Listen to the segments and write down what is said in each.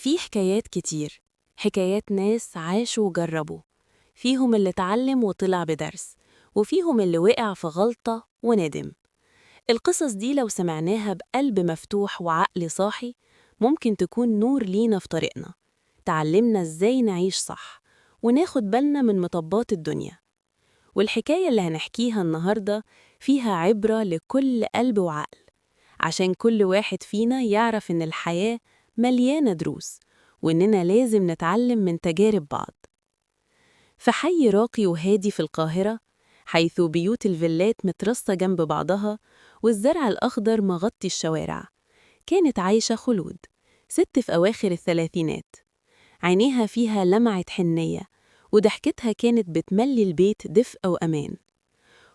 في حكايات كتير، حكايات ناس عاشوا وجربوا، فيهم اللي اتعلم وطلع بدرس، وفيهم اللي وقع في غلطة وندم. القصص دي لو سمعناها بقلب مفتوح وعقل صاحي ممكن تكون نور لينا في طريقنا، تعلمنا ازاي نعيش صح وناخد بالنا من مطبات الدنيا. والحكاية اللي هنحكيها النهاردة فيها عبرة لكل قلب وعقل، عشان كل واحد فينا يعرف إن الحياة مليانة دروس، وإننا لازم نتعلم من تجارب بعض. في حي راقي وهادي في القاهرة، حيث بيوت الفيلات مترصة جنب بعضها والزرع الأخضر مغطي الشوارع، كانت عايشة خلود، ست في أواخر الثلاثينات. عينيها فيها لمعة حنية، وضحكتها كانت بتملي البيت دفء وأمان.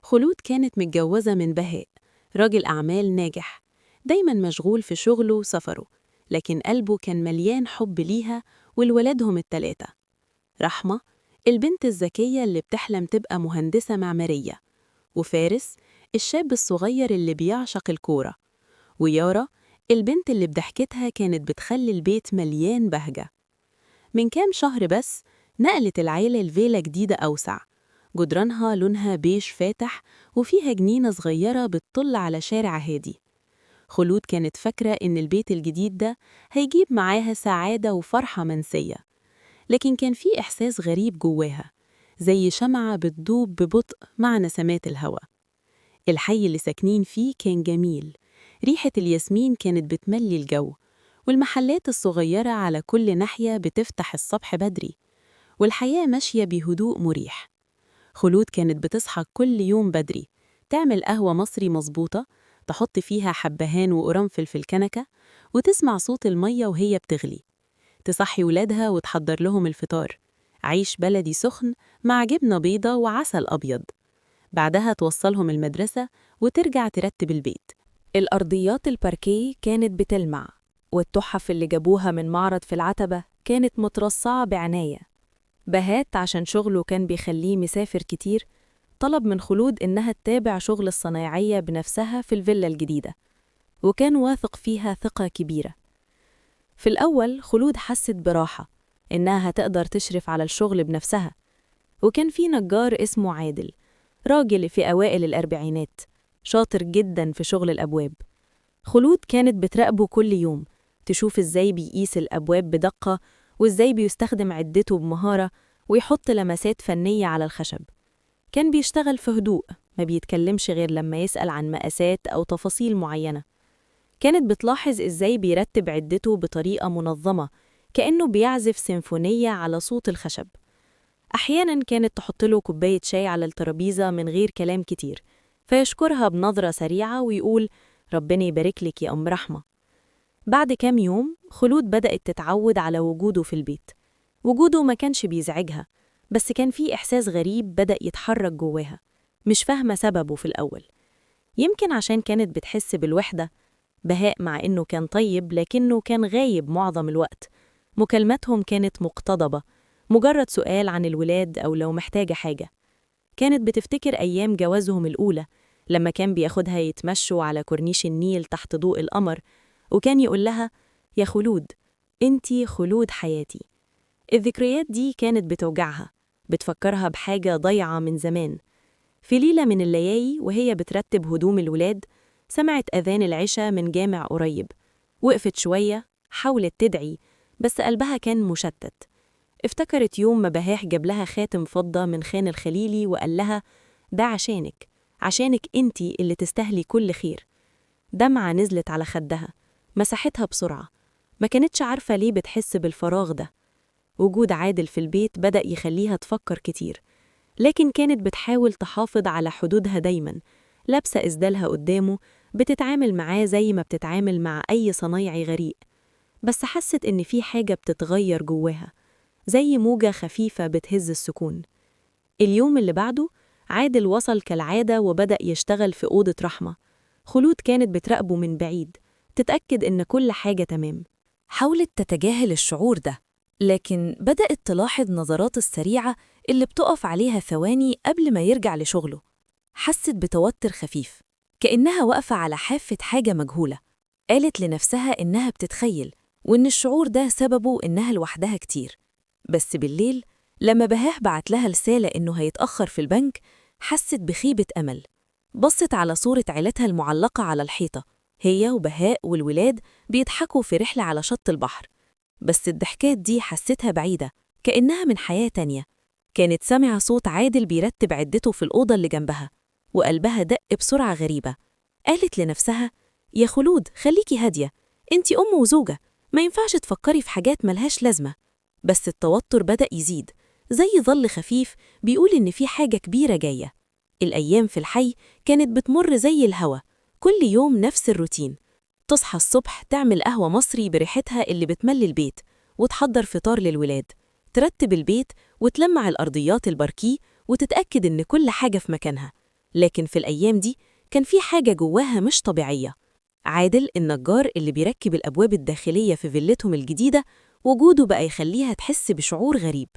خلود كانت متجوزة من بهاء، راجل أعمال ناجح، دايماً مشغول في شغله وسفره، لكن قلبه كان مليان حب ليها ولولادهم التلاتة. رحمة، البنت الذكية اللي بتحلم تبقى مهندسة معمارية، وفارس، الشاب الصغير اللي بيعشق الكورة، ويارا، البنت اللي بضحكتها كانت بتخلي البيت مليان بهجة. من كام شهر بس نقلت العيلة لفيلا جديدة أوسع، جدرانها لونها بيج فاتح وفيها جنينة صغيرة بتطل على شارع هادي. خلود كانت فاكرة إن البيت الجديد ده هيجيب معاها سعادة وفرحة منسية، لكن كان في إحساس غريب جواها، زي شمعة بتدوب ببطء مع نسمات الهواء. الحي اللي ساكنين فيه كان جميل، ريحة الياسمين كانت بتملي الجو، والمحلات الصغيرة على كل ناحية بتفتح الصبح بدري، والحياة ماشية بهدوء مريح. خلود كانت بتصحى كل يوم بدري، تعمل قهوة مصري مظبوطة، تحط فيها حبهان وقرنفل في الكنكة، وتسمع صوت المية وهي بتغلي. تصحي ولادها وتحضر لهم الفطار، عيش بلدي سخن مع جبنة بيضة وعسل أبيض. بعدها توصلهم المدرسة وترجع ترتب البيت. الأرضيات الباركيه كانت بتلمع، والتحف اللي جابوها من معرض في العتبة كانت مترصعة بعناية. بهات عشان شغله كان بيخليه مسافر كتير، طلب من خلود إنها تتابع شغل الصنايعية بنفسها في الفيلا الجديدة، وكان واثق فيها ثقة كبيرة. في الأول خلود حست براحة إنها هتقدر تشرف على الشغل بنفسها، وكان في نجار اسمه عادل، راجل في أوائل الأربعينات، شاطر جدا في شغل الأبواب. خلود كانت بتراقبه كل يوم، تشوف إزاي بيقيس الأبواب بدقة، وإزاي بيستخدم عدته بمهارة، ويحط لمسات فنية على الخشب. كان بيشتغل في هدوء، ما بيتكلمش غير لما يسأل عن مقاسات أو تفاصيل معينة. كانت بتلاحظ إزاي بيرتب عدته بطريقة منظمة، كأنه بيعزف سيمفونية على صوت الخشب. أحياناً كانت تحط له كوباية شاي على الترابيزة من غير كلام كتير، فيشكرها بنظرة سريعة ويقول ربنا يبارك لك يا أم رحمة. بعد كام يوم خلود بدأت تتعود على وجوده في البيت. وجوده ما كانش بيزعجها، بس كان في إحساس غريب بدأ يتحرك جواها، مش فاهمة سببه في الأول. يمكن عشان كانت بتحس بالوحدة. بهاء مع إنه كان طيب لكنه كان غايب معظم الوقت، مكالماتهم كانت مقتضبة، مجرد سؤال عن الولاد أو لو محتاجة حاجة. كانت بتفتكر أيام جوازهم الأولى، لما كان بياخدها يتمشوا على كورنيش النيل تحت ضوء القمر، وكان يقول لها يا خلود، انتي خلود حياتي. الذكريات دي كانت بتوجعها، بتفكرها بحاجة ضيعة من زمان. في ليلة من الليالي وهي بترتب هدوم الولاد، سمعت أذان العشاء من جامع قريب. وقفت شوية، حاولت تدعي، بس قلبها كان مشتت. افتكرت يوم ما بهاح جاب لها خاتم فضة من خان الخليلي وقال لها ده عشانك، عشانك انتي اللي تستاهلي كل خير. دمعة نزلت على خدها، مسحتها بسرعة. ما كانتش عارفة ليه بتحس بالفراغ ده. وجود عادل في البيت بدأ يخليها تفكر كتير، لكن كانت بتحاول تحافظ على حدودها دايما، لابسة إسدالها قدامه، بتتعامل معاه زي ما بتتعامل مع أي صنايعي غريق. بس حست إن في حاجة بتتغير جواها، زي موجة خفيفة بتهز السكون. اليوم اللي بعده عادل وصل كالعادة وبدأ يشتغل في أوضة رحمة. خلود كانت بتراقبه من بعيد، تتأكد إن كل حاجة تمام. حاولت تتجاهل الشعور ده، لكن بدأت تلاحظ نظرات السريعة اللي بتقف عليها ثواني قبل ما يرجع لشغله. حست بتوتر خفيف، كأنها واقفة على حافة حاجة مجهولة. قالت لنفسها إنها بتتخيل، وإن الشعور ده سببه إنها لوحدها كتير. بس بالليل لما بهاء بعت لها رسالة إنه هيتأخر في البنك، حست بخيبة أمل. بصت على صورة عيلتها المعلقة على الحيطة، هي وبهاء والولاد بيضحكوا في رحلة على شط البحر. بس الضحكات دي حستها بعيدة، كأنها من حياة تانية. كانت سامعة صوت عادل بيرتب عدته في الأوضة اللي جنبها، وقلبها دق بسرعة غريبة. قالت لنفسها: يا خلود خليكي هادية، انتي أم وزوجة، ما ينفعش تفكري في حاجات ملهاش لازمة. بس التوتر بدأ يزيد، زي ظل خفيف بيقول إن في حاجة كبيرة جاية. الأيام في الحي كانت بتمر زي الهوا، كل يوم نفس الروتين. تصحى الصبح تعمل قهوة مصري بريحتها اللي بتملي البيت، وتحضر فطار للولاد، ترتب البيت وتلمع الأرضيات الباركيه، وتتأكد إن كل حاجة في مكانها. لكن في الأيام دي كان في حاجة جواها مش طبيعية. عادل النجار اللي بيركب الأبواب الداخلية في فيلتهم الجديدة، وجوده بقى يخليها تحس بشعور غريب.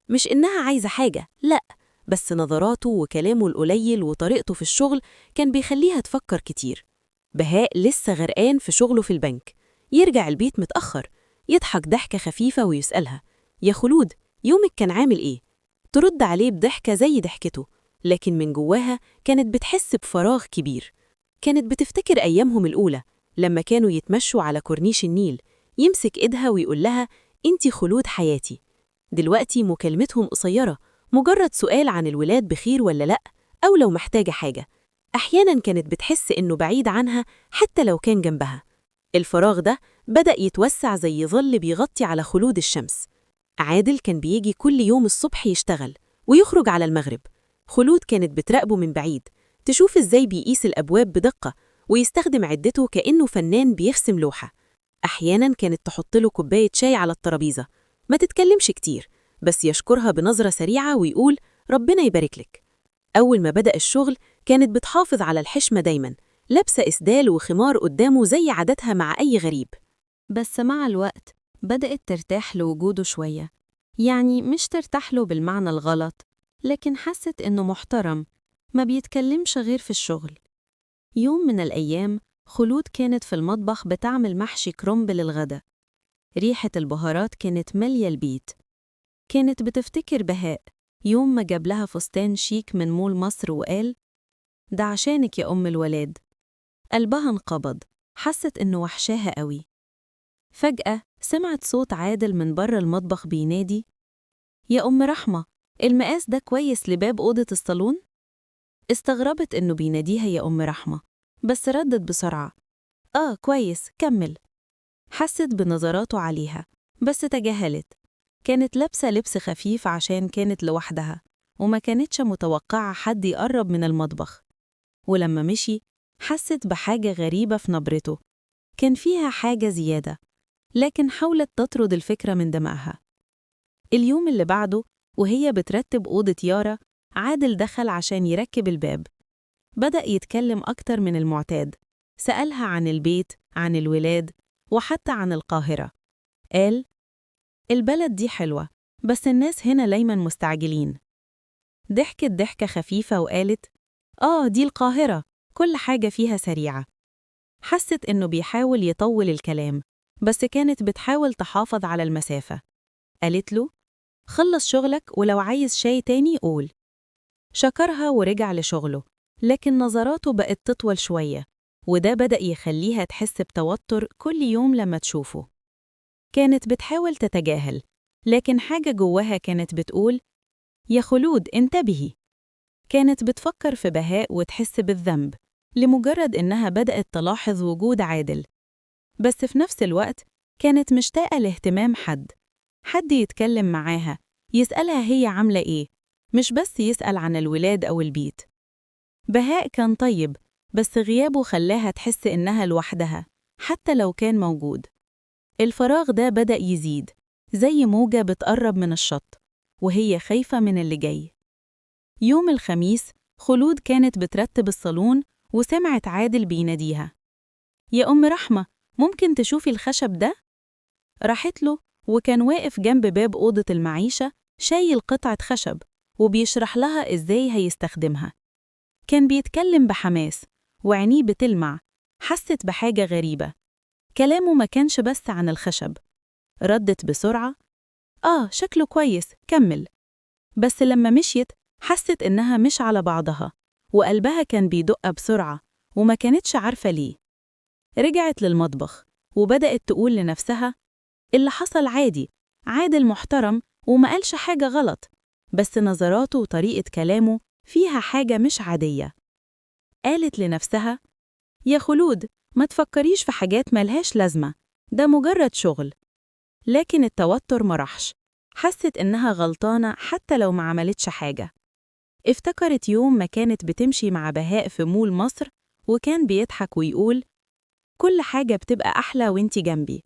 مش إنها عايزة حاجة، لأ، بس نظراته وكلامه القليل وطريقته في الشغل كان بيخليها تفكر كتير. بهاء لسه غرقان في شغله في البنك، يرجع البيت متأخر، يضحك ضحكة خفيفة ويسألها: يا خلود يومك كان عامل إيه؟ ترد عليه بضحكة زي ضحكته، لكن من جواها كانت بتحس بفراغ كبير. كانت بتفتكر أيامهم الأولى لما كانوا يتمشوا على كورنيش النيل، يمسك إيدها ويقول لها: إنتي خلود حياتي. دلوقتي مكالمتهم قصيرة، مجرد سؤال عن الولاد بخير ولا لأ، أو لو محتاجة حاجة. أحياناً كانت بتحس إنه بعيد عنها حتى لو كان جنبها. الفراغ ده بدأ يتوسع زي ظل بيغطي على خلود الشمس. عادل كان بيجي كل يوم الصبح يشتغل ويخرج على المغرب. خلود كانت بتراقبه من بعيد، تشوف إزاي بيقيس الأبواب بدقة، ويستخدم عدته كأنه فنان بيرسم لوحة. أحياناً كانت تحط له كوباية شاي على الترابيزة، ما تتكلمش كتير، بس يشكرها بنظرة سريعة ويقول: ربنا يبارك لك. أول ما بدأ الشغل كانت بتحافظ على الحشمة دايماً، لابسة إسدال وخمار قدامه زي عادتها مع أي غريب. بس مع الوقت بدأت ترتاح لوجوده شوية، يعني مش ترتاح له بالمعنى الغلط، لكن حست إنه محترم، ما بيتكلمش غير في الشغل. يوم من الأيام خلود كانت في المطبخ بتعمل محشي كرنب للغدا. ريحة البهارات كانت مالية البيت. كانت بتفتكر بهاء يوم ما جاب لها فستان شيك من مول مصر وقال: ده عشانك يا أم الولاد. قلبها انقبض، حست إنه وحشاها قوي. فجأة سمعت صوت عادل من بره المطبخ بينادي: يا أم رحمة، المقاس ده كويس لباب أوضة الصالون؟ استغربت إنه بيناديها يا أم رحمة، بس ردت بسرعة: كويس، كمل. حست بنظراته عليها، بس تجاهلت. كانت لابسة لبس خفيف عشان كانت لوحدها، وما كانتش متوقعة حد يقرب من المطبخ. ولما مشي حست بحاجة غريبة في نبرته، كان فيها حاجة زيادة، لكن حاولت تطرد الفكرة من دماغها. اليوم اللي بعده وهي بترتب أوضة يارا، عادل دخل عشان يركب الباب. بدأ يتكلم أكتر من المعتاد، سألها عن البيت، عن الولاد، وحتى عن القاهرة. قال: البلد دي حلوة، بس الناس هنا دايما مستعجلين. ضحكت ضحكة خفيفة وقالت: دي القاهرة، كل حاجة فيها سريعة. حست إنه بيحاول يطول الكلام، بس كانت بتحاول تحافظ على المسافة. قالت له: خلص شغلك، ولو عايز شاي تاني قول. شكرها ورجع لشغله، لكن نظراته بقت تطول شوية، وده بدأ يخليها تحس بتوتر كل يوم لما تشوفه. كانت بتحاول تتجاهل، لكن حاجة جواها كانت بتقول: يا خلود انتبهي. كانت بتفكر في بهاء وتحس بالذنب لمجرد إنها بدأت تلاحظ وجود عادل، بس في نفس الوقت كانت مشتاقة لاهتمام حد يتكلم معاها، يسألها هي عاملة إيه، مش بس يسأل عن الولاد أو البيت. بهاء كان طيب، بس غيابه خلاها تحس إنها لوحدها حتى لو كان موجود. الفراغ ده بدأ يزيد، زي موجة بتقرب من الشط، وهي خايفة من اللي جاي. يوم الخميس خلود كانت بترتب الصالون، وسمعت عادل بيناديها: يا أم رحمة، ممكن تشوفي الخشب ده؟ راحت له، وكان واقف جنب باب أوضة المعيشة شايل قطعة خشب وبيشرح لها إزاي هيستخدمها. كان بيتكلم بحماس وعينيه بتلمع. حست بحاجة غريبة، كلامه ما كانش بس عن الخشب. ردت بسرعة: شكله كويس، كمل. بس لما مشيت حست إنها مش على بعضها، وقلبها كان بيدق بسرعة وما كانتش عارفة ليه. رجعت للمطبخ وبدأت تقول لنفسها: اللي حصل عادي، عادل محترم وما قالش حاجة غلط، بس نظراته وطريقة كلامه فيها حاجة مش عادية. قالت لنفسها: يا خلود، ما تفكريش في حاجات ملهاش لازمة، ده مجرد شغل. لكن التوتر مرحش، حست إنها غلطانة حتى لو ما عملتش حاجة. افتكرت يوم ما كانت بتمشي مع بهاء في مول مصر، وكان بيضحك ويقول: كل حاجة بتبقى أحلى وانتي جنبي.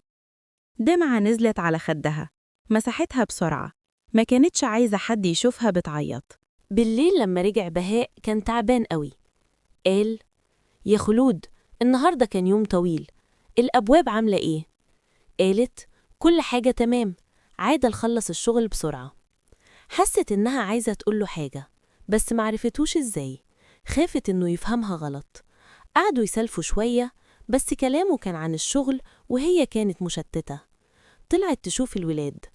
دمعة نزلت على خدها، مسحتها بسرعة، ما كانتش عايزة حد يشوفها بتعيط. بالليل لما رجع بهاء كان تعبان قوي. قال: يا خلود، النهاردة كان يوم طويل، الأبواب عاملة إيه؟ قالت: كل حاجة تمام، عادل خلص الشغل بسرعة. حست إنها عايزة تقوله حاجة، بس معرفتوش إزاي، خافت إنه يفهمها غلط. قعدوا يسالفوا شوية، بس كلامه كان عن الشغل وهي كانت مشتتة. طلعت تشوف الولاد.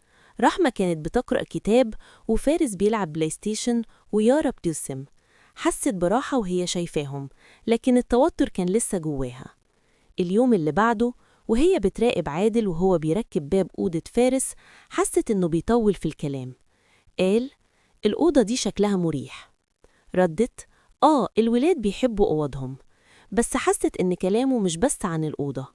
رحمة كانت بتقرأ كتاب، وفارس بيلعب بلاي ستيشن، ويارا بترسم. حست براحة وهي شايفاهم، لكن التوتر كان لسه جواها. اليوم اللي بعده وهي بتراقب عادل وهو بيركب باب أوضة فارس، حست إنه بيطول في الكلام. قال: الأوضة دي شكلها مريح. ردت: الولاد بيحبوا أوضهم. بس حست إن كلامه مش بس عن الأوضة.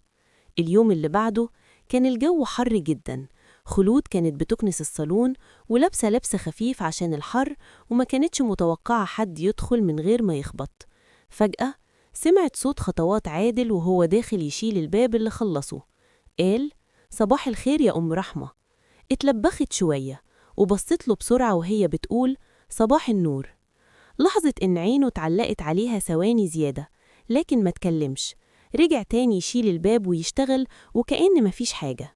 اليوم اللي بعده كان الجو حر جدا. خلود كانت بتكنس الصالون ولابسة لبس خفيف عشان الحر، وما كانتش متوقعة حد يدخل من غير ما يخبط. فجأة سمعت صوت خطوات عادل وهو داخل يشيل الباب اللي خلصه. قال: صباح الخير يا أم رحمة. اتلبخت شوية وبصت له بسرعة وهي بتقول: صباح النور. لاحظت إن عينه اتعلقت عليها ثواني زيادة، لكن ما تكلمش. رجع تاني يشيل الباب ويشتغل وكأن مفيش حاجة.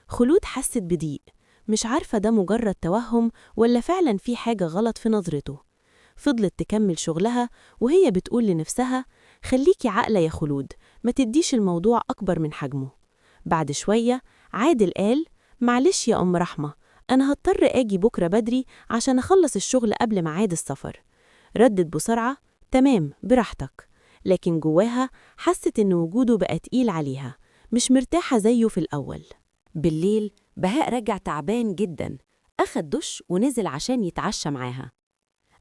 خلود حست بضيق، مش عارفة ده مجرد توهم ولا فعلا في حاجة غلط في نظرته. فضلت تكمل شغلها وهي بتقول لنفسها: خليكي عاقلة يا خلود، ما تديش الموضوع أكبر من حجمه. بعد شوية عادل قال: معلش يا أم رحمة، أنا هضطر أجي بكرة بدري عشان أخلص الشغل قبل ميعاد السفر. ردت بسرعة: تمام، براحتك. لكن جواها حست إن وجوده بقى تقيل عليها، مش مرتاحة زيه في الأول. بالليل بهاء رجع تعبان جدا، أخد دش ونزل عشان يتعشى معاها.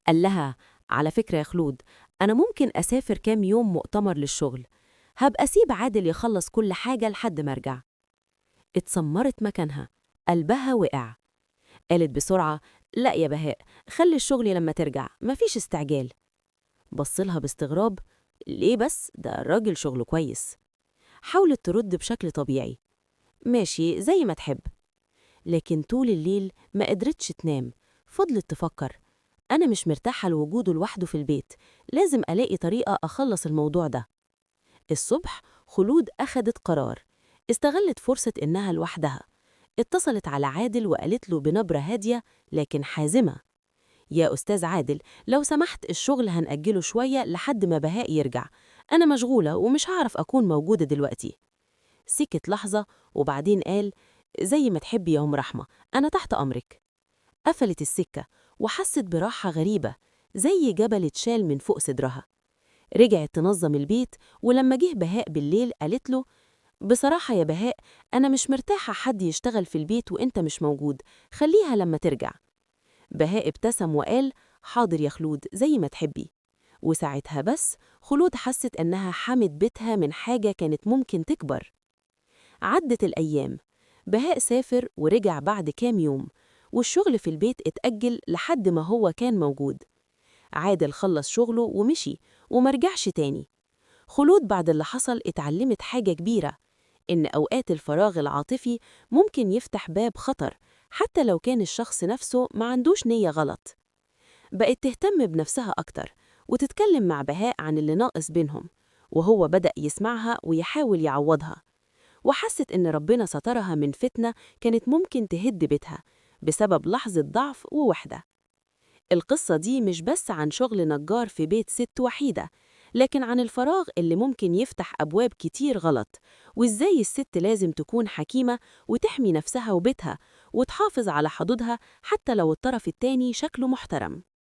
قال لها: على فكرة يا خلود، أنا ممكن أسافر كام يوم مؤتمر للشغل، هبقى أسيب عادل يخلص كل حاجة لحد ما أرجع. اتسمرت مكانها، قلبها وقع. قالت بسرعة: لا يا بهاء، خلي الشغل لما ترجع، مفيش استعجال. بصلها باستغراب: ليه بس؟ ده الراجل شغله كويس. حاولت ترد بشكل طبيعي: ماشي زي ما تحب. لكن طول الليل ما قدرتش تنام. فضلت تفكر: أنا مش مرتاحة لوجوده لوحده في البيت، لازم ألاقي طريقة أخلص الموضوع ده. الصبح خلود أخدت قرار، استغلت فرصة إنها لوحدها. اتصلت على عادل وقالت له بنبرة هادية لكن حازمة: يا أستاذ عادل، لو سمحت الشغل هنأجله شوية لحد ما بهاء يرجع، أنا مشغولة ومش هعرف أكون موجودة دلوقتي. سكت لحظة وبعدين قال: زي ما تحبي يا أم رحمة، أنا تحت أمرك. قفلت السكة وحست براحة غريبة، زي جبل اتشال من فوق صدرها. رجعت تنظم البيت، ولما جه بهاء بالليل قالت له: بصراحة يا بهاء، أنا مش مرتاحة حد يشتغل في البيت وإنت مش موجود، خليها لما ترجع. بهاء ابتسم وقال: حاضر يا خلود، زي ما تحبي. وساعتها بس خلود حست أنها حمت بيتها من حاجة كانت ممكن تكبر. عدت الأيام، بهاء سافر ورجع بعد كام يوم، والشغل في البيت اتأجل لحد ما هو كان موجود. عادل خلص شغله ومشي ومرجعش تاني. خلود بعد اللي حصل اتعلمت حاجة كبيرة، إن أوقات الفراغ العاطفي ممكن يفتح باب خطر حتى لو كان الشخص نفسه ما عندوش نية غلط. بقت تهتم بنفسها أكتر وتتكلم مع بهاء عن اللي ناقص بينهم، وهو بدأ يسمعها ويحاول يعوضها. وحست إن ربنا سترها من فتنة كانت ممكن تهد بيتها بسبب لحظة ضعف ووحدة. القصة دي مش بس عن شغل نجار في بيت ست وحيدة، لكن عن الفراغ اللي ممكن يفتح أبواب كتير غلط، وإزاي الست لازم تكون حكيمة وتحمي نفسها وبيتها وتحافظ على حدودها حتى لو الطرف التاني شكله محترم.